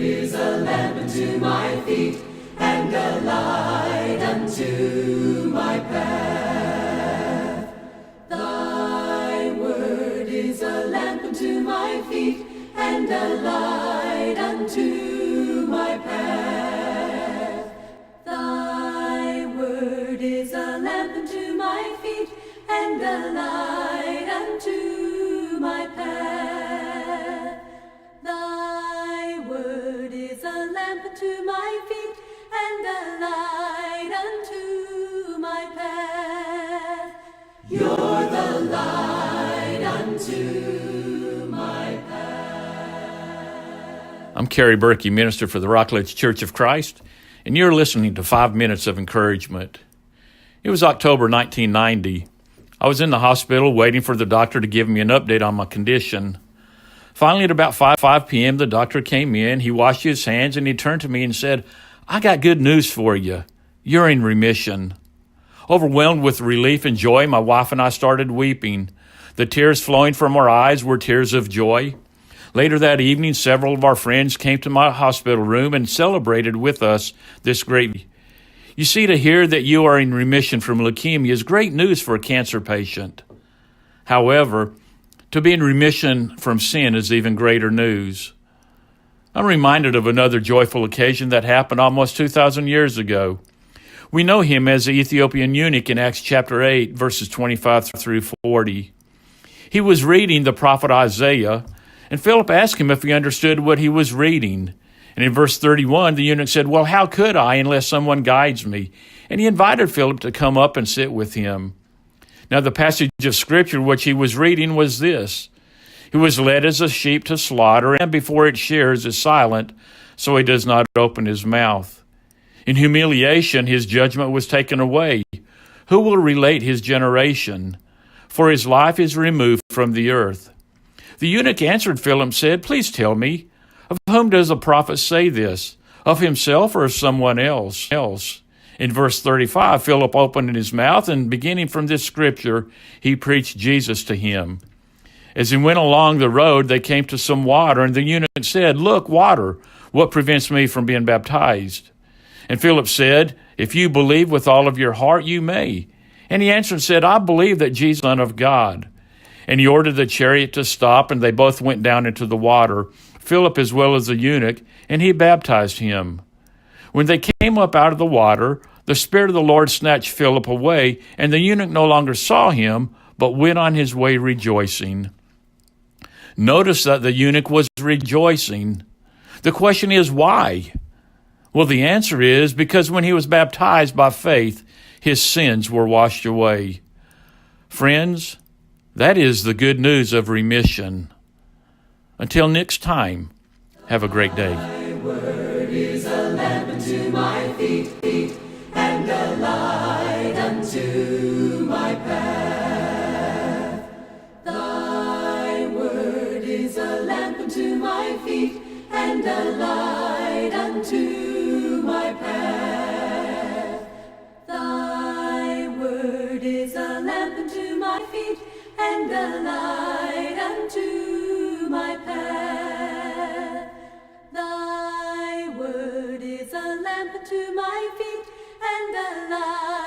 is a lamp unto my feet, and a light unto my path. Thy word is a lamp unto my feet, and a light unto my path. Thy word is a lamp unto my feet, and a light unto my path. Thy word is a lamp unto my feet, and a light unto my path. You're the light unto my path. I'm Kerry, Burkey, minister for the Rockledge Church of Christ, and you're listening to 5 Minutes of Encouragement. It was October 1990. I was in the hospital waiting for the doctor to give me an update on my condition. Finally, at about 5 p.m., the doctor came in. He washed his hands, and he turned to me and said, "I got good news for you. You're in remission." Overwhelmed with relief and joy, my wife and I started weeping. The tears flowing from our eyes were tears of joy. Later that evening, several of our friends came to my hospital room and celebrated with us this great. You see, to hear that you are in remission from leukemia is great news for a cancer patient. However, to be in remission from sin is even greater news. I'm reminded of another joyful occasion that happened almost 2,000 years ago. We know him as the Ethiopian eunuch in Acts chapter 8, verses 25 through 40. He was reading the prophet Isaiah, and Philip asked him if he understood what he was reading. And in verse 31, the eunuch said, "Well, how could I unless someone guides me?" And he invited Philip to come up and sit with him. Now, the passage of Scripture which he was reading was this: "He was led as a sheep to slaughter, and before its shears is silent, so he does not open his mouth. In humiliation his judgment was taken away. Who will relate his generation? For his life is removed from the earth." The eunuch answered Philip and said, "Please tell me, of whom does the prophet say this? Of himself or of someone else?" In verse 35, Philip opened his mouth, and beginning from this scripture, he preached Jesus to him. As he went along the road, they came to some water, and the eunuch said, "Look, water, what prevents me from being baptized?" And Philip said, "If you believe with all of your heart, you may." And he answered and said, "I believe that Jesus is the Son of God." And he ordered the chariot to stop, and they both went down into the water, Philip as well as the eunuch, and he baptized him. When they came up out of the water, the Spirit of the Lord snatched Philip away, and the eunuch no longer saw him, but went on his way rejoicing. Notice that the eunuch was rejoicing. The question is, why? Well, the answer is because when he was baptized by faith, his sins were washed away. Friends, that is the good news of remission. Until next time, have a great day. Thy word is a lamp unto my feet, and a light unto my path. Thy word is a lamp unto my feet, and a light unto my path. Thy word is a lamp unto my feet, and a light unto my path. Thy word is a lamp unto my feet, and a light